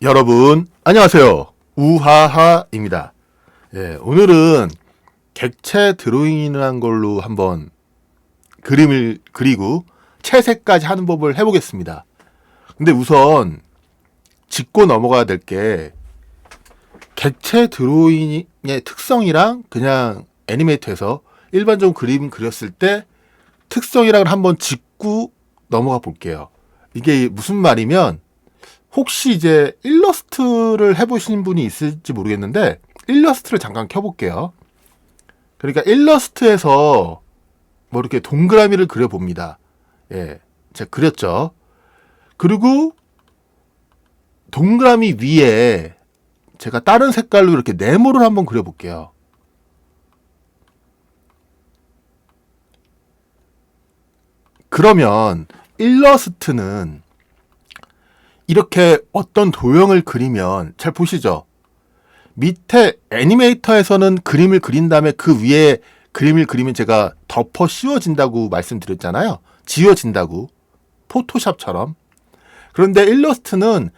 여러분 안녕하세요. 우하하입니다. 오늘은 객체 드로잉이라는 걸로 한번 그림을 그리고 채색까지 하는 법을 해보겠습니다. 근데 우선 짚고 넘어가야 될 게 객체 드로잉의 특성이랑 그냥 애니메이터에서 일반적으로 그림 그렸을 때 특성이랑 한번 짚고 넘어가 볼게요. 이게 무슨 말이면 혹시 이제 일러스트를 해보신 분이 있을지 모르겠는데 일러스트를 잠깐 켜볼게요. 그러니까 일러스트에서 뭐 이렇게 동그라미를 그려봅니다. 제가 그렸죠. 그리고 동그라미 위에 제가 다른 색깔로 이렇게 네모를 한번 그려볼게요. 그러면 일러스트는 이렇게 어떤 도형을 그리면 잘 보시죠. 밑에 애니메이터에서는 그림을 그린 다음에 그 위에 그림을 그리면 제가 덮어 씌워진다고 말씀드렸잖아요. 지워진다고. 포토샵처럼. 그런데 일러스트는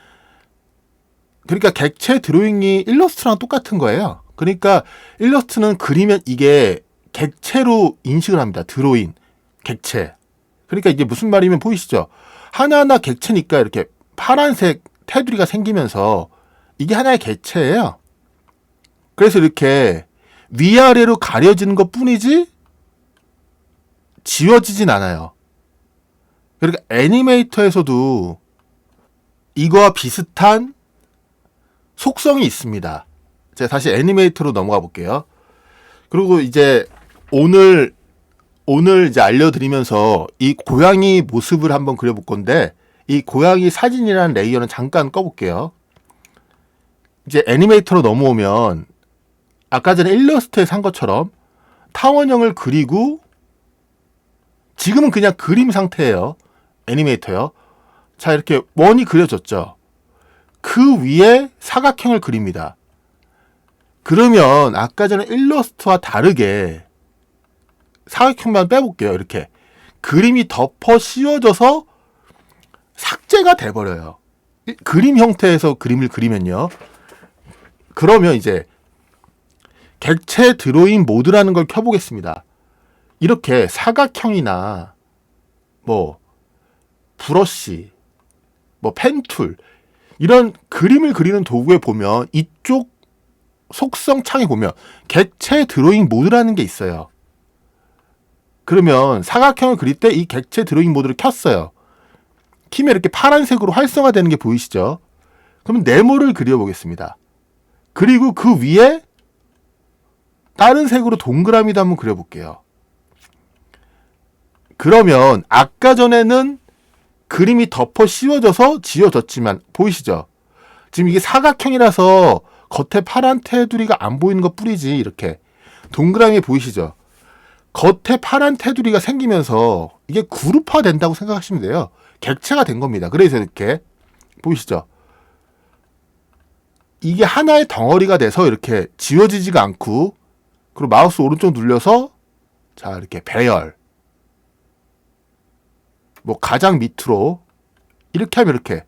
그러니까 객체 드로잉이 일러스트랑 똑같은 거예요. 그러니까 일러스트는 그리면 이게 객체로 인식을 합니다. 드로잉, 객체. 그러니까 이게 무슨 말이면 보이시죠? 하나하나 객체니까 이렇게 파란색 테두리가 생기면서 이게 하나의 객체예요. 그래서 이렇게 위아래로 가려지는 것 뿐이지 지워지진 않아요. 그러니까 애니메이터에서도 이거와 비슷한 속성이 있습니다. 제가 다시 애니메이터로 넘어가 볼게요. 그리고 이제 오늘 이제 알려드리면서 이 고양이 모습을 한번 그려볼 건데 이 고양이 사진이라는 레이어는 잠깐 꺼볼게요. 이제 애니메이터로 넘어오면 아까 전에 일러스트에서 한 것처럼 타원형을 그리고 지금은 그냥 그림 상태예요. 애니메이터요. 자, 이렇게 원이 그려졌죠. 그 위에 사각형을 그립니다. 그러면 아까 전에 일러스트와 다르게 사각형만 빼볼게요. 이렇게 그림이 덮어 씌워져서 삭제가 돼버려요. 그림 형태에서 그림을 그리면요. 그러면 이제 객체 드로잉 모드라는 걸 켜보겠습니다. 이렇게 사각형이나 뭐 브러쉬, 뭐 펜툴 이런 그림을 그리는 도구에 보면 이쪽 속성 창에 보면 객체 드로잉 모드라는 게 있어요. 그러면 사각형을 그릴 때 이 객체 드로잉 모드를 켰어요. 키면 이렇게 파란색으로 활성화되는 게 보이시죠? 그러면 네모를 그려보겠습니다. 그리고 그 위에 다른 색으로 동그라미도 한번 그려볼게요. 그러면 아까 전에는 그림이 덮어 씌워져서 지워졌지만 보이시죠? 지금 이게 사각형이라서 겉에 파란 테두리가 안 보이는 것 뿐이지 이렇게 동그라미 보이시죠? 겉에 파란 테두리가 생기면서 이게 그룹화 된다고 생각하시면 돼요. 객체가 된 겁니다. 그래서 이렇게 보이시죠? 이게 하나의 덩어리가 돼서 이렇게 지워지지가 않고 그리고 마우스 오른쪽 눌려서 자 이렇게 배열 뭐 가장 밑으로 이렇게 하면 이렇게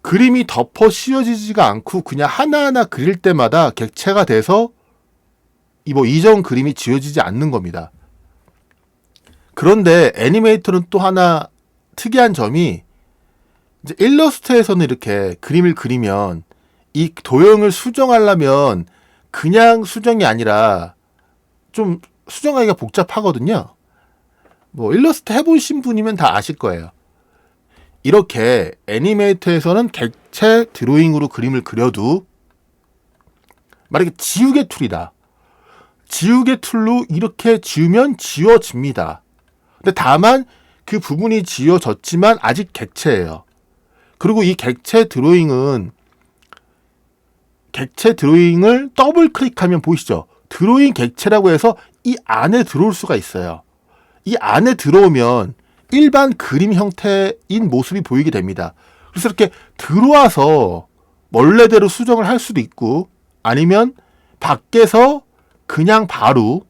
그림이 덮어 씌워지지가 않고 그냥 하나하나 그릴 때마다 객체가 돼서 이전 그림이 지워지지 않는 겁니다. 그런데 애니메이터는 또 하나 특이한 점이 이제 일러스트에서는 이렇게 그림을 그리면 이 도형을 수정하려면 그냥 수정이 아니라 좀 수정하기가 복잡하거든요. 뭐 일러스트 해보신 분이면 다 아실 거예요. 이렇게 애니메이터에서는 객체 드로잉으로 그림을 그려도 만약에 지우개 툴이다. 지우개 툴로 이렇게 지우면 지워집니다. 근데 다만 그 부분이 지워졌지만 아직 객체예요. 그리고 이 객체 드로잉을 더블 클릭하면 보이시죠? 드로잉 객체라고 해서 이 안에 들어올 수가 있어요. 이 안에 들어오면 일반 그림 형태인 모습이 보이게 됩니다. 그래서 이렇게 들어와서 원래대로 수정을 할 수도 있고 아니면 밖에서 그냥 바로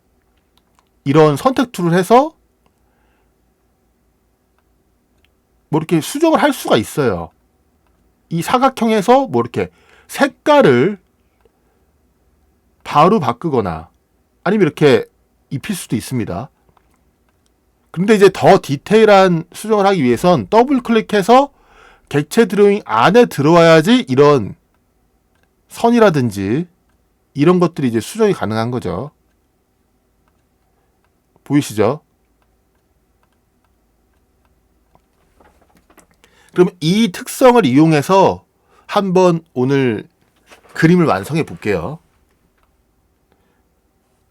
이런 선택 툴을 해서 뭐 이렇게 수정을 할 수가 있어요. 이 사각형에서 뭐 이렇게 색깔을 바로 바꾸거나 아니면 이렇게 입힐 수도 있습니다. 그런데 이제 더 디테일한 수정을 하기 위해선 더블 클릭해서 객체 드로잉 안에 들어와야지 이런 선이라든지 이런 것들이 이제 수정이 가능한 거죠. 보이시죠? 그럼 이 특성을 이용해서 한번 오늘 그림을 완성해 볼게요.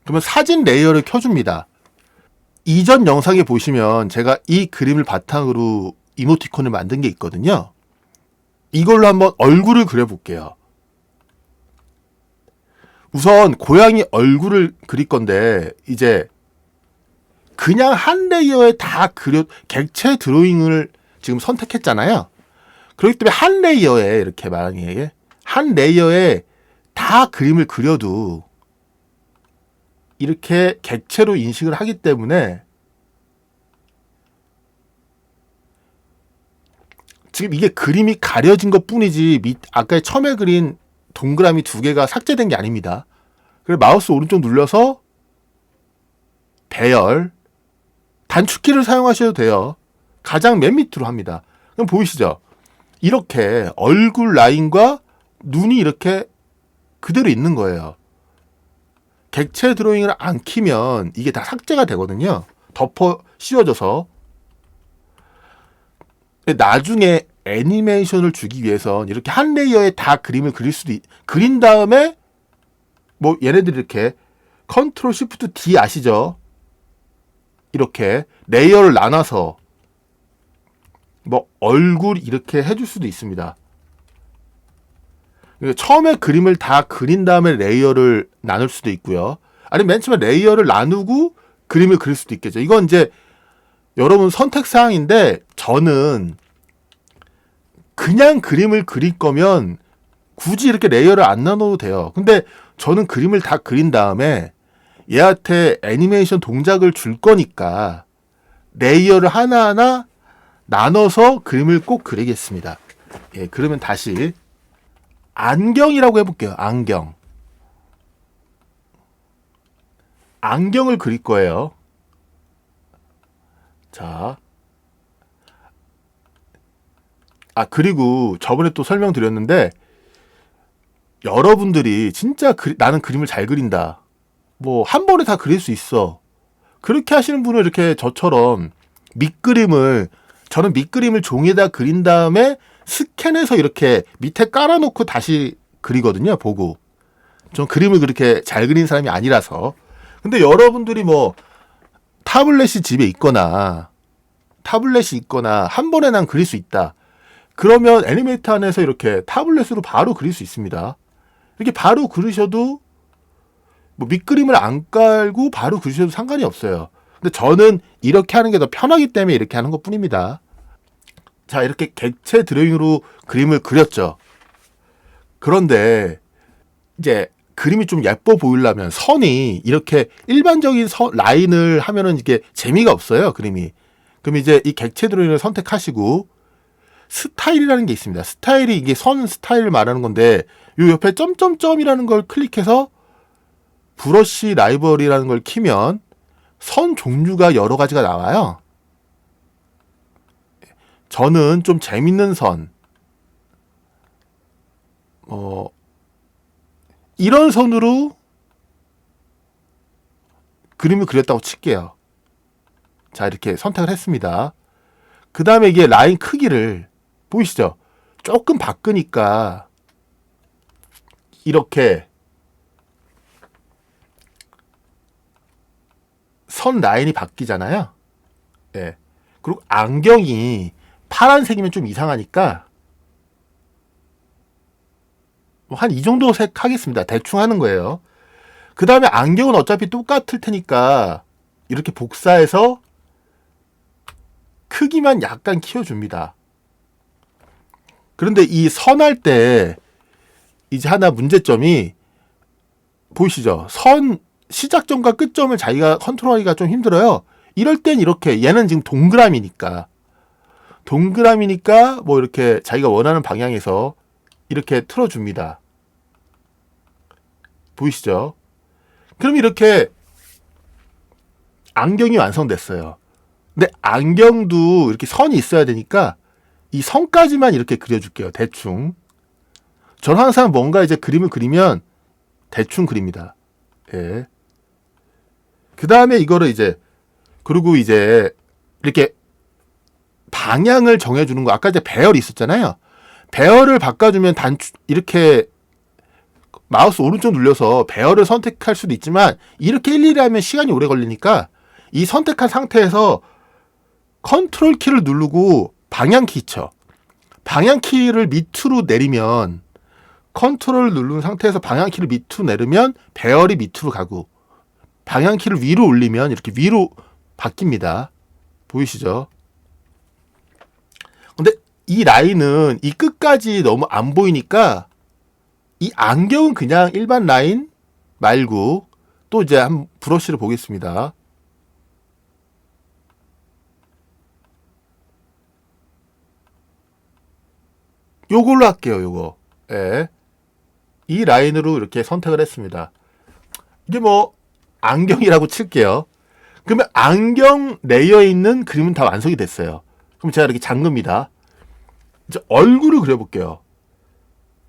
그러면 사진 레이어를 켜줍니다. 이전 영상에 보시면 제가 이 그림을 바탕으로 이모티콘을 만든 게 있거든요. 이걸로 한번 얼굴을 그려볼게요. 우선 고양이 얼굴을 그릴 건데 이제 그냥 한 레이어에 다 객체 드로잉을 지금 선택했잖아요. 그렇기 때문에 한 레이어에 이렇게 만약에 한 레이어에 다 그림을 그려도 이렇게 객체로 인식을 하기 때문에 지금 이게 그림이 가려진 것 뿐이지 아까 처음에 그린 동그라미 2개가 삭제된 게 아닙니다. 그래서 마우스 오른쪽 눌러서 배열 단축키를 사용하셔도 돼요. 가장 맨 밑으로 합니다. 그럼 보이시죠? 이렇게 얼굴 라인과 눈이 이렇게 그대로 있는 거예요. 객체 드로잉을 안 키면 이게 다 삭제가 되거든요. 덮어 씌워져서. 나중에 애니메이션을 주기 위해선 이렇게 한 레이어에 다 그림을 그린 다음에 뭐 얘네들이 이렇게 컨트롤 시프트 D 아시죠? 이렇게 레이어를 나눠서 뭐 얼굴 이렇게 해줄 수도 있습니다. 처음에 그림을 다 그린 다음에 레이어를 나눌 수도 있고요. 아니면 맨 처음에 레이어를 나누고 그림을 그릴 수도 있겠죠. 이건 이제 여러분 선택 사항인데 저는 그냥 그림을 그릴 거면 굳이 이렇게 레이어를 안 나눠도 돼요. 근데 저는 그림을 다 그린 다음에 얘한테 애니메이션 동작을 줄 거니까 레이어를 하나하나 나눠서 그림을 꼭 그리겠습니다. 예, 그러면 다시 안경이라고 해볼게요. 안경을 그릴 거예요. 자, 그리고 저번에 또 설명드렸는데 여러분들이 진짜 나는 그림을 잘 그린다. 뭐 한 번에 다 그릴 수 있어. 그렇게 하시는 분은 이렇게 저처럼 저는 밑그림을 종이에다 그린 다음에 스캔해서 이렇게 밑에 깔아놓고 다시 그리거든요. 보고. 전 그림을 그렇게 잘 그리는 사람이 아니라서. 근데 여러분들이 뭐 타블렛이 집에 있거나 한 번에 난 그릴 수 있다. 그러면 애니메이터 안에서 이렇게 타블렛으로 바로 그릴 수 있습니다. 이렇게 바로 그리셔도 뭐 밑그림을 안 깔고 바로 그리셔도 상관이 없어요. 근데 저는 이렇게 하는 게 더 편하기 때문에 이렇게 하는 것 뿐입니다. 자, 이렇게 객체 드로잉으로 그림을 그렸죠. 그런데 이제 그림이 좀 예뻐 보이려면 선이 이렇게 일반적인 라인을 하면은 이게 재미가 없어요, 그림이. 그럼 이제 이 객체 드로잉을 선택하시고 스타일이라는 게 있습니다. 스타일이 이게 선 스타일을 말하는 건데 요 옆에 점점점이라는 걸 클릭해서 브러쉬 라이브러리라는 걸 키면 선 종류가 여러 가지가 나와요. 저는 좀 재밌는 선, 이런 선으로 그림을 그렸다고 칠게요. 자, 이렇게 선택을 했습니다. 그 다음에 이게 라인 크기를 보이시죠? 조금 바꾸니까 이렇게 선 라인이 바뀌잖아요. 예. 그리고 안경이 파란색이면 좀 이상하니까 한 이 정도 색 하겠습니다. 대충 하는 거예요. 그 다음에 안경은 어차피 똑같을 테니까 이렇게 복사해서 크기만 약간 키워줍니다. 그런데 이 선할 때 이제 하나 문제점이 보이시죠? 선 시작점과 끝점을 자기가 컨트롤하기가 좀 힘들어요. 이럴 땐 이렇게 얘는 지금 동그라미니까 동그라미니까 뭐 이렇게 자기가 원하는 방향에서 이렇게 틀어줍니다. 보이시죠? 그럼 이렇게 안경이 완성됐어요. 근데 안경도 이렇게 선이 있어야 되니까 이 선까지만 이렇게 그려줄게요. 대충. 저는 항상 뭔가 이제 그림을 그리면 대충 그립니다. 예. 그 다음에 이거를 이제, 그리고 이제 이렇게 방향을 정해주는 거. 아까 이제 배열이 있었잖아요. 배열을 바꿔주면 이렇게 마우스 오른쪽 눌려서 배열을 선택할 수도 있지만 이렇게 일일이 하면 시간이 오래 걸리니까 이 선택한 상태에서 컨트롤 키를 누르고 방향키 쳐. 방향키를 밑으로 내리면 컨트롤 누른 상태에서 방향키를 밑으로 내리면 배열이 밑으로 가고 방향키를 위로 올리면 이렇게 위로 바뀝니다. 보이시죠? 근데 이 라인은 이 끝까지 너무 안 보이니까 이 안경은 그냥 일반 라인 말고 또 이제 한 브러쉬를 보겠습니다. 요걸로 할게요. 요거. 예. 이 라인으로 이렇게 선택을 했습니다. 이게 뭐 안경이라고 칠게요. 그러면 안경 레이어에 있는 그림은 다 완성이 됐어요. 그럼 제가 이렇게 잠깁니다. 이제 얼굴을 그려볼게요.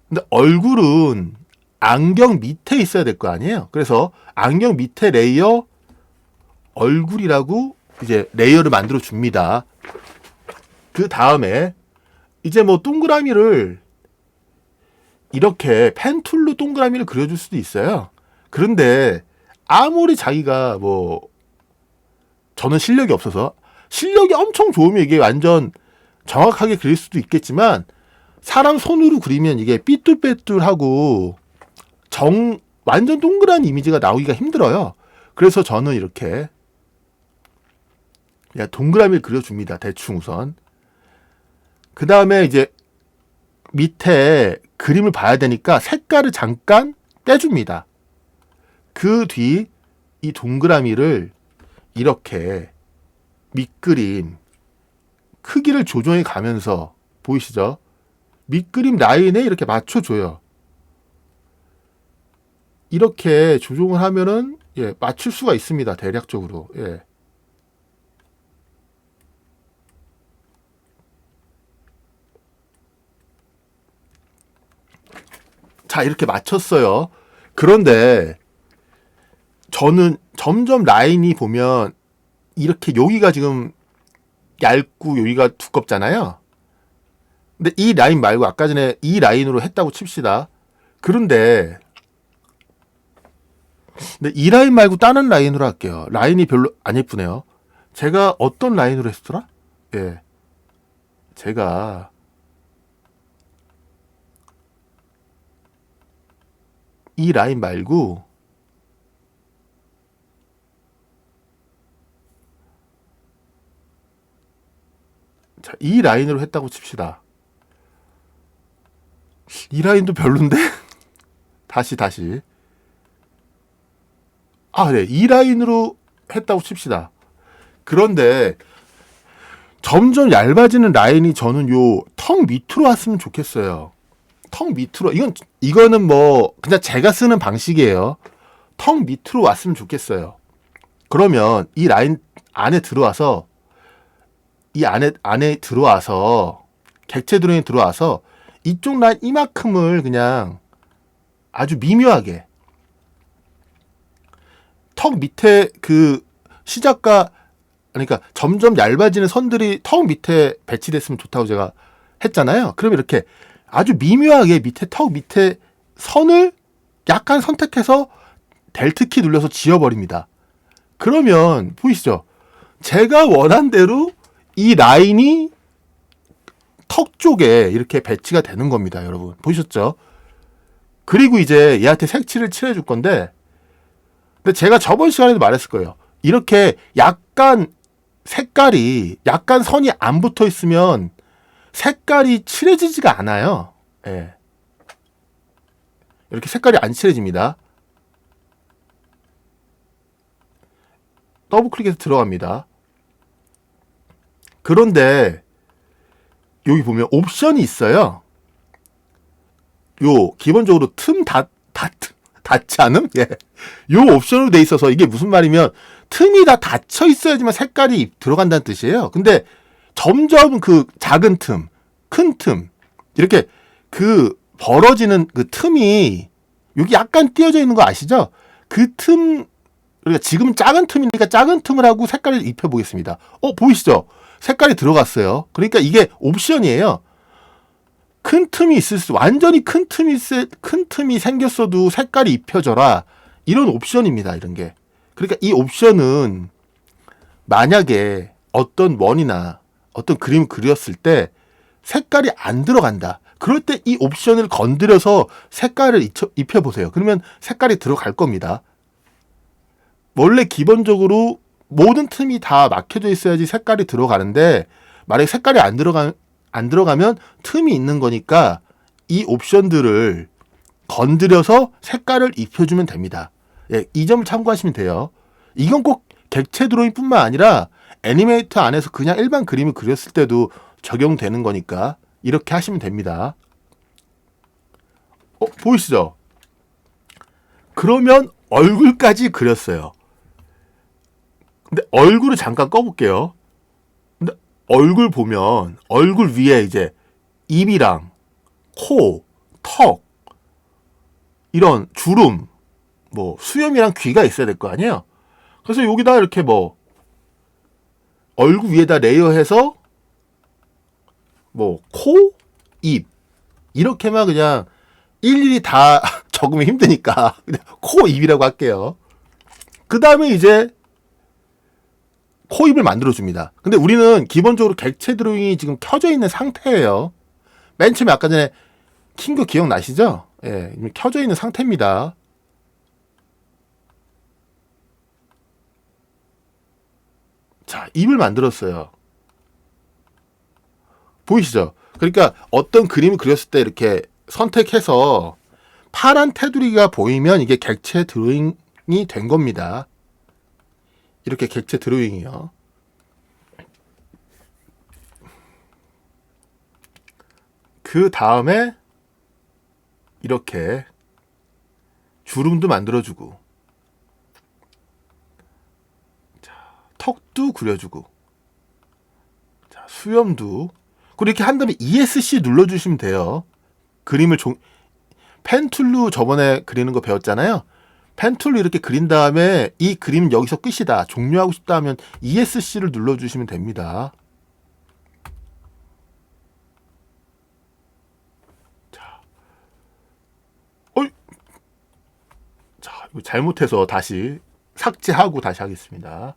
근데 얼굴은 안경 밑에 있어야 될 거 아니에요. 그래서 안경 밑에 레이어 얼굴이라고 이제 레이어를 만들어 줍니다. 그 다음에 이제 뭐 동그라미를 이렇게 펜툴로 동그라미를 그려줄 수도 있어요. 그런데 아무리 자기가 뭐 저는 실력이 없어서 실력이 엄청 좋으면 이게 완전 정확하게 그릴 수도 있겠지만 사람 손으로 그리면 이게 삐뚤빼뚤하고 완전 동그란 이미지가 나오기가 힘들어요. 그래서 저는 이렇게 그냥 동그라미를 그려줍니다. 대충 우선. 그 다음에 이제 밑에 그림을 봐야 되니까 색깔을 잠깐 떼줍니다. 그 뒤 이 동그라미를 이렇게 밑그림 크기를 조정해 가면서 보이시죠? 밑그림 라인에 이렇게 맞춰줘요. 이렇게 조정을 하면은 예, 맞출 수가 있습니다. 대략적으로. 예. 자, 이렇게 맞췄어요. 그런데 저는 점점 라인이 보면 이렇게 여기가 지금 얇고 여기가 두껍잖아요. 근데 이 라인 말고 아까 전에 이 라인으로 했다고 칩시다. 그런데 근데 이 라인 말고 다른 라인으로 할게요. 라인이 별로 안 예쁘네요. 제가 어떤 라인으로 했더라? 예. 제가 이 라인 말고 자, 이 라인으로 했다고 칩시다. 이 라인도 별론데? 다시. 아, 네. 이 라인으로 했다고 칩시다. 그런데 점점 얇아지는 라인이 저는 요 턱 밑으로 왔으면 좋겠어요. 턱 밑으로. 이거는 뭐 그냥 제가 쓰는 방식이에요. 턱 밑으로 왔으면 좋겠어요. 그러면 이 라인 안에 들어와서 이 안에 들어와서 객체 드로잉에 들어와서 이쪽 라인 이만큼을 그냥 아주 미묘하게 턱 밑에 그 시작과 그러니까 점점 얇아지는 선들이 턱 밑에 배치됐으면 좋다고 제가 했잖아요. 그럼 이렇게 아주 미묘하게 턱 밑에 선을 약간 선택해서 델트키 눌러서 지워버립니다. 그러면 보이시죠? 제가 원한 대로 이 라인이 턱 쪽에 이렇게 배치가 되는 겁니다. 여러분 보셨죠? 그리고 이제 얘한테 색칠을 칠해줄 건데 근데 제가 저번 시간에도 말했을 거예요. 이렇게 약간 색깔이 약간 선이 안 붙어 있으면 색깔이 칠해지지가 않아요. 예. 이렇게 색깔이 안 칠해집니다. 더블 클릭해서 들어갑니다. 그런데 여기 보면 옵션이 있어요. 요 기본적으로 닫지 않음? 예. 요 옵션으로 돼 있어서 이게 무슨 말이면 틈이 다 닫혀 있어야지만 색깔이 들어간다는 뜻이에요. 근데 점점 그 작은 틈, 큰 틈, 이렇게 그 벌어지는 그 틈이 여기 약간 띄어져 있는 거 아시죠? 그 틈, 그러니까 지금 작은 틈이니까 작은 틈을 하고 색깔을 입혀 보겠습니다. 보이시죠? 색깔이 들어갔어요. 그러니까 이게 옵션이에요. 큰 틈이 완전히 큰 틈이 생겼어도 색깔이 입혀져라. 이런 옵션입니다. 이런 게. 그러니까 이 옵션은 만약에 어떤 원이나 어떤 그림을 그렸을 때 색깔이 안 들어간다. 그럴 때 이 옵션을 건드려서 색깔을 입혀보세요. 그러면 색깔이 들어갈 겁니다. 원래 기본적으로 모든 틈이 다 막혀져 있어야지 색깔이 들어가는데 만약에 색깔이 안 들어가면 틈이 있는 거니까 이 옵션들을 건드려서 색깔을 입혀주면 됩니다. 예, 이 점을 참고하시면 돼요. 이건 꼭 객체 드로잉뿐만 아니라 애니메이터 안에서 그냥 일반 그림을 그렸을 때도 적용되는 거니까 이렇게 하시면 됩니다. 보이시죠? 그러면 얼굴까지 그렸어요. 근데 얼굴을 잠깐 꺼볼게요. 근데 얼굴 보면 얼굴 위에 이제 입이랑 코, 턱, 이런 주름, 뭐 수염이랑 귀가 있어야 될 거 아니에요. 그래서 여기다 이렇게 뭐 얼굴 위에다 레이어해서 뭐 코, 입 이렇게만 그냥 일일이 다 적으면 힘드니까 그냥 코, 입이라고 할게요. 그 다음에 이제 코, 입을 만들어줍니다. 근데 우리는 기본적으로 객체 드로잉이 지금 켜져 있는 상태예요. 맨 처음에 아까 전에 킨 거 기억나시죠? 예, 이미 켜져 있는 상태입니다. 자, 입을 만들었어요. 보이시죠? 그러니까 어떤 그림을 그렸을 때 이렇게 선택해서 파란 테두리가 보이면 이게 객체 드로잉이 된 겁니다. 이렇게 객체 드로잉이요. 그 다음에 이렇게 주름도 만들어주고, 자, 턱도 그려주고, 자, 수염도. 그리고 이렇게 한 다음에 ESC 눌러주시면 돼요. 그림을 펜툴로 저번에 그리는 거 배웠잖아요. 펜툴로 이렇게 그린 다음에 이 그림은 여기서 끝이다. 종료하고 싶다 하면 ESC를 눌러주시면 됩니다. 자, 이거 잘못해서 다시 삭제하고 다시 하겠습니다.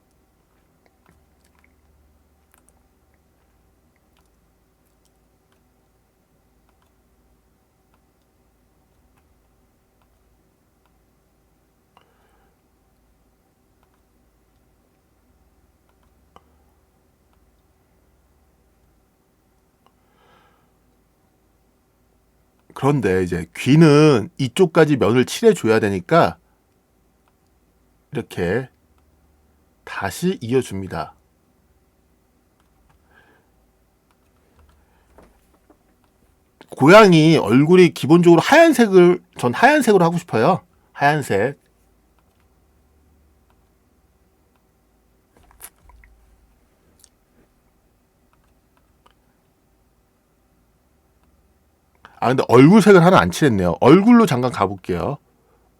그런데 이제 귀는 이쪽까지 면을 칠해줘야 되니까 이렇게 다시 이어줍니다. 고양이 얼굴이 기본적으로 전 하얀색으로 하고 싶어요. 하얀색. 근데 얼굴 색을 하나 안 칠했네요. 얼굴로 잠깐 가볼게요.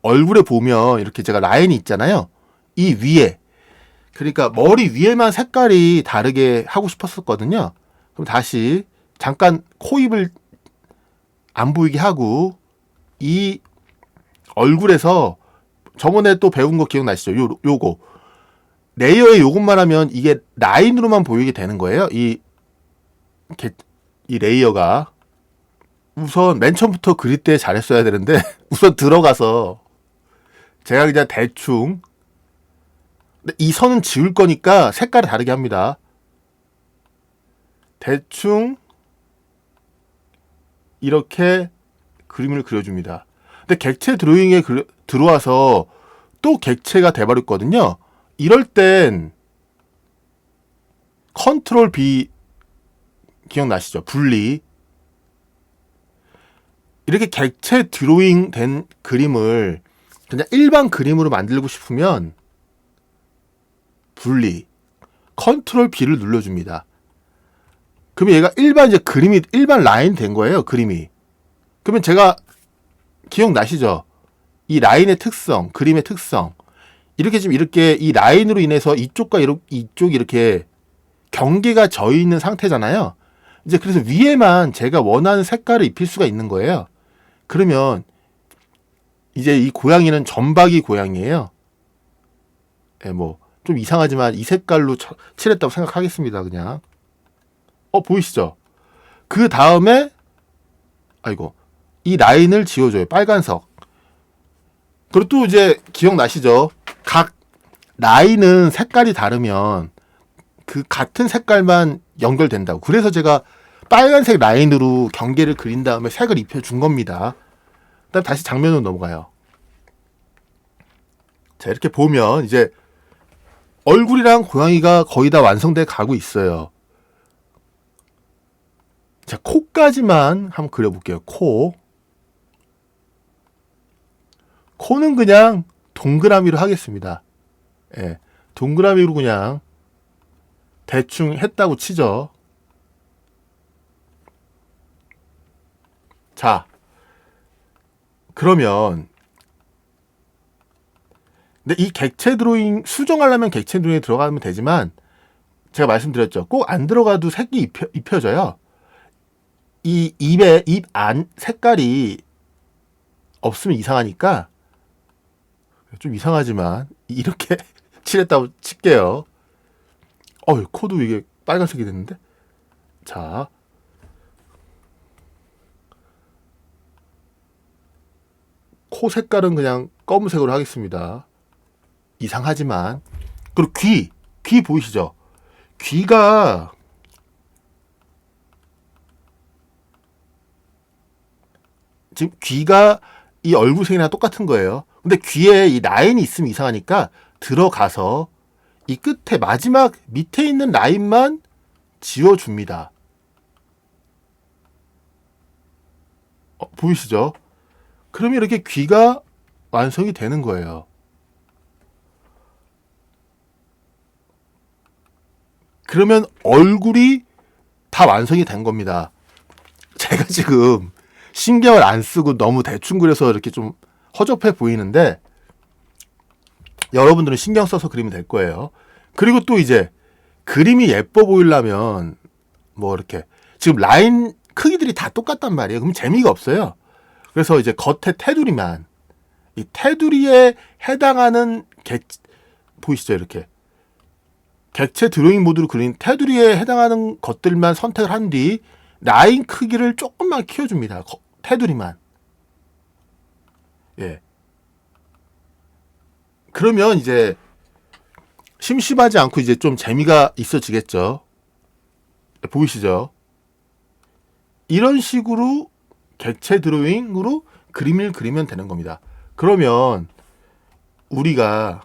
얼굴에 보면 이렇게 제가 라인이 있잖아요. 이 위에. 그러니까 머리 위에만 색깔이 다르게 하고 싶었었거든요. 그럼 다시 잠깐 코입을 안 보이게 하고 이 얼굴에서 저번에 또 배운 거 기억나시죠? 요거. 레이어에 요것만 하면 이게 라인으로만 보이게 되는 거예요. 이 레이어가. 우선 맨 처음부터 그릴 때 잘했어야 되는데 우선 들어가서 제가 그냥 대충, 근데 이 선은 지울 거니까 색깔을 다르게 합니다. 대충 이렇게 그림을 그려줍니다. 근데 객체 드로잉에 들어와서 또 객체가 돼버렸거든요. 이럴 땐 컨트롤 B 기억나시죠? 분리. 이렇게 객체 드로잉 된 그림을 그냥 일반 그림으로 만들고 싶으면 분리, 컨트롤 B를 눌러줍니다. 그러면 얘가 일반 이제 그림이 일반 라인 된 거예요. 그림이. 그러면 제가 기억나시죠? 이 라인의 특성, 그림의 특성. 이렇게 지금 이렇게 이 라인으로 인해서 이쪽과 이쪽이 이렇게 경계가 져 있는 상태잖아요. 이제 그래서 위에만 제가 원하는 색깔을 입힐 수가 있는 거예요. 그러면 이제 이 고양이는 점박이 고양이에요. 예, 뭐 좀 이상하지만 이 색깔로 칠했다고 생각하겠습니다. 그냥. 보이시죠? 그 다음에 아이고 이 라인을 지워줘요. 빨간색. 그리고 또 이제 기억나시죠? 각 라인은 색깔이 다르면 그 같은 색깔만 연결된다고. 그래서 제가 빨간색 라인으로 경계를 그린 다음에 색을 입혀준 겁니다. 그다음 다시 장면으로 넘어가요. 자, 이렇게 보면 이제 얼굴이랑 고양이가 거의 다 완성돼 가고 있어요. 자, 코까지만 한번 그려볼게요. 코는 그냥 동그라미로 하겠습니다. 예, 동그라미로 그냥 대충 했다고 치죠. 자, 그러면 근데 이 객체 드로잉 수정하려면 객체 드로잉에 들어가면 되지만 제가 말씀드렸죠. 꼭 안 들어가도 색이 입혀져요. 이 입 안 색깔이 없으면 이상하니까 좀 이상하지만 이렇게 칠했다고 칠게요. 코도 이게 빨간색이 됐는데. 자, 코 색깔은 그냥 검은색으로 하겠습니다. 이상하지만. 그리고 귀 보이시죠? 귀가 지금 귀가 이 얼굴색이랑 똑같은 거예요. 근데 귀에 이 라인이 있으면 이상하니까 들어가서 이 끝에 마지막 밑에 있는 라인만 지워줍니다. 보이시죠? 그러면 이렇게 귀가 완성이 되는 거예요. 그러면 얼굴이 다 완성이 된 겁니다. 제가 지금 신경을 안 쓰고 너무 대충 그려서 이렇게 좀 허접해 보이는데 여러분들은 신경 써서 그리면 될 거예요. 그리고 또 이제 그림이 예뻐 보이려면 뭐 이렇게 지금 라인 크기들이 다 똑같단 말이에요. 그럼 재미가 없어요. 그래서 이제 겉에 테두리만 이 테두리에 해당하는 보이시죠? 이렇게 객체 드로잉 모드로 그린 테두리에 해당하는 것들만 선택을 한 뒤 라인 크기를 조금만 키워줍니다. 테두리만. 예. 그러면 이제 심심하지 않고 이제 좀 재미가 있어지겠죠. 보이시죠? 이런 식으로 객체 드로잉으로 그림을 그리면 되는 겁니다. 그러면 우리가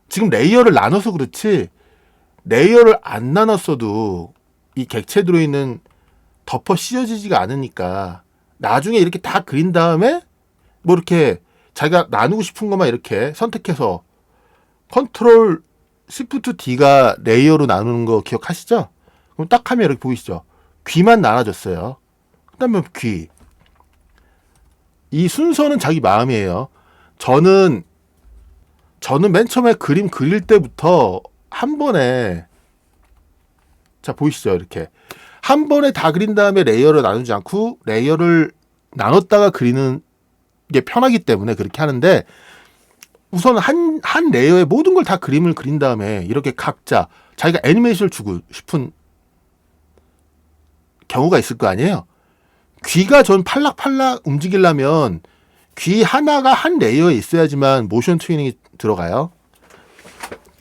지금 레이어를 나눠서 그렇지 레이어를 안 나눴어도 이 객체 드로잉은 덮어 씌워지지가 않으니까 나중에 이렇게 다 그린 다음에 뭐 이렇게 자기가 나누고 싶은 것만 이렇게 선택해서 컨트롤 시프트 D가 레이어로 나누는 거 기억하시죠? 그럼 딱 하면 이렇게 보이시죠? 귀만 나눠졌어요. 그 다음에 귀. 이 순서는 자기 마음이에요. 저는 맨 처음에 그림 그릴 때부터 한 번에 자 보이시죠? 이렇게 한 번에 다 그린 다음에 레이어를 나누지 않고 레이어를 나눴다가 그리는 게 편하기 때문에 그렇게 하는데 우선 한 레이어에 모든 걸 다 그림을 그린 다음에 이렇게 각자 자기가 애니메이션을 주고 싶은 경우가 있을 거 아니에요. 귀가 전 팔락팔락 움직이려면 귀 하나가 한 레이어에 있어야지만 모션 튜닝이 들어가요.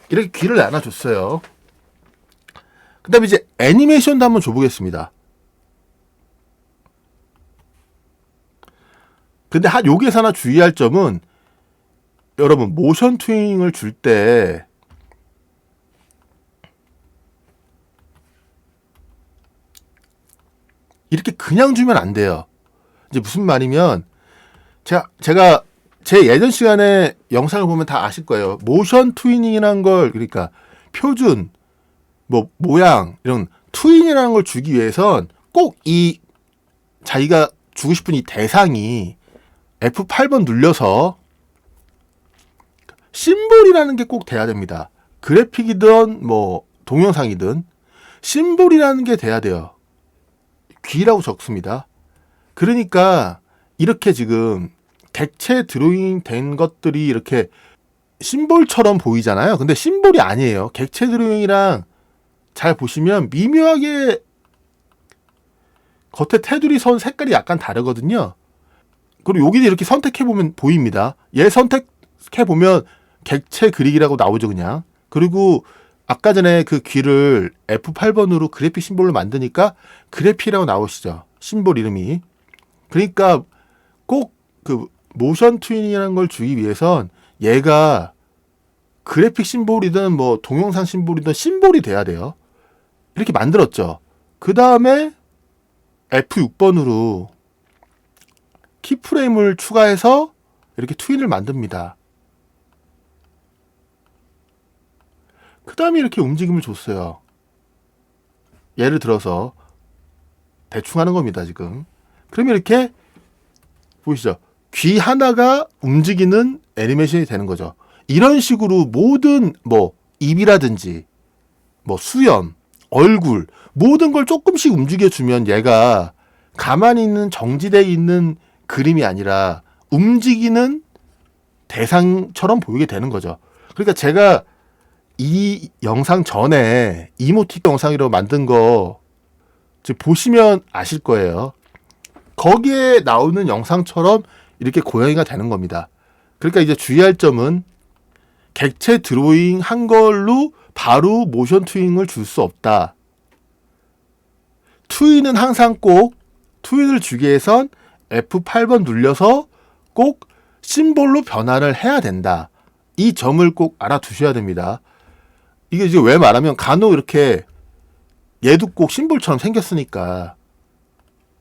이렇게 귀를 나눠줬어요. 그 다음에 이제 애니메이션도 한번 줘보겠습니다. 근데 여기에서 하나 주의할 점은 여러분 모션 튜닝을 줄 때 이렇게 그냥 주면 안 돼요. 이제 무슨 말이면 제가 제 예전 시간에 영상을 보면 다 아실 거예요. 모션 트위닝이라는 걸, 그러니까 표준, 뭐 모양 이런 트윈이라는 걸 주기 위해선 꼭 이 자기가 주고 싶은 이 대상이 F8번 눌려서 심볼이라는 게 꼭 돼야 됩니다. 그래픽이든 뭐 동영상이든 심볼이라는 게 돼야 돼요. 귀라고 적습니다. 그러니까 이렇게 지금 객체 드로잉 된 것들이 이렇게 심볼처럼 보이잖아요. 근데 심볼이 아니에요. 객체 드로잉이랑 잘 보시면 미묘하게 겉에 테두리 선 색깔이 약간 다르거든요. 그리고 여기도 이렇게 선택해보면 보입니다. 얘 선택해보면 객체 그리기라고 나오죠, 그냥. 그리고 아까 전에 그 귀를 F8번으로 그래픽 심볼로 만드니까 그래픽이라고 나오시죠. 심볼 이름이. 그러니까 꼭 그 모션 트윈이라는 걸 주기 위해선 얘가 그래픽 심볼이든 뭐 동영상 심볼이든 심볼이 돼야 돼요. 이렇게 만들었죠. 그 다음에 F6번으로 키프레임을 추가해서 이렇게 트윈을 만듭니다. 그 다음에 이렇게 움직임을 줬어요. 예를 들어서 대충 하는 겁니다, 지금. 그러면 이렇게 보이시죠? 귀 하나가 움직이는 애니메이션이 되는 거죠. 이런 식으로 모든 뭐 입이라든지 뭐 수염, 얼굴 모든 걸 조금씩 움직여주면 얘가 가만히 있는 정지되어 있는 그림이 아니라 움직이는 대상처럼 보이게 되는 거죠. 그러니까 제가 이 영상 전에 이모티콘 영상으로 만든 거 지금 보시면 아실 거예요. 거기에 나오는 영상처럼 이렇게 고양이가 되는 겁니다. 그러니까 이제 주의할 점은 객체 드로잉 한 걸로 바로 모션 트윈을 줄 수 없다. 트윈은 항상 꼭 트윈을 주기 위해선 F8번 눌려서 꼭 심볼로 변화를 해야 된다. 이 점을 꼭 알아두셔야 됩니다. 이게 이제 왜 말하면 간혹 이렇게 얘도 꼭 심볼처럼 생겼으니까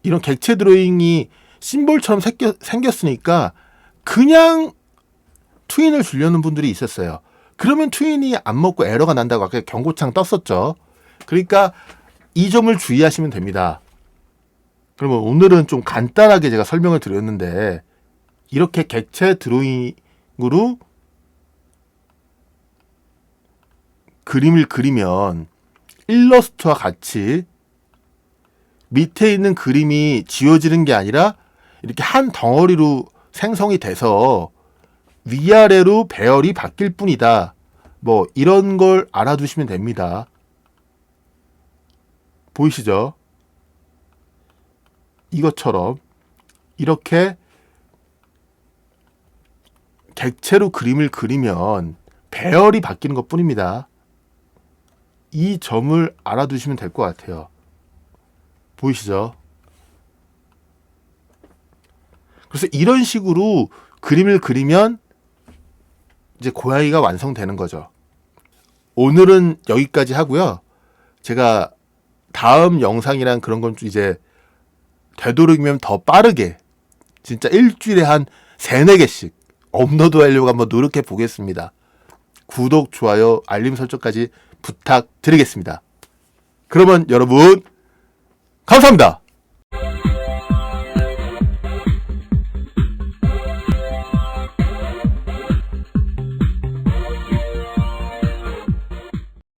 이런 객체 드로잉이 심볼처럼 생겼으니까 그냥 트윈을 주려는 분들이 있었어요. 그러면 트윈이 안 먹고 에러가 난다고 아까 경고창 떴었죠. 그러니까 이 점을 주의하시면 됩니다. 그러면 오늘은 좀 간단하게 제가 설명을 드렸는데 이렇게 객체 드로잉으로 그림을 그리면 일러스트와 같이 밑에 있는 그림이 지워지는 게 아니라 이렇게 한 덩어리로 생성이 돼서 위아래로 배열이 바뀔 뿐이다. 뭐 이런 걸 알아두시면 됩니다. 보이시죠? 이것처럼 이렇게 객체로 그림을 그리면 배열이 바뀌는 것 뿐입니다. 이 점을 알아두시면 될 것 같아요. 보이시죠? 그래서 이런 식으로 그림을 그리면 이제 고양이가 완성되는 거죠. 오늘은 여기까지 하고요. 제가 다음 영상이랑 그런 건 이제 되도록이면 더 빠르게 진짜 일주일에 한 3-4개씩 업로드 하려고 한번 노력해 보겠습니다. 구독, 좋아요, 알림 설정까지 부탁드리겠습니다. 그러면 여러분 감사합니다.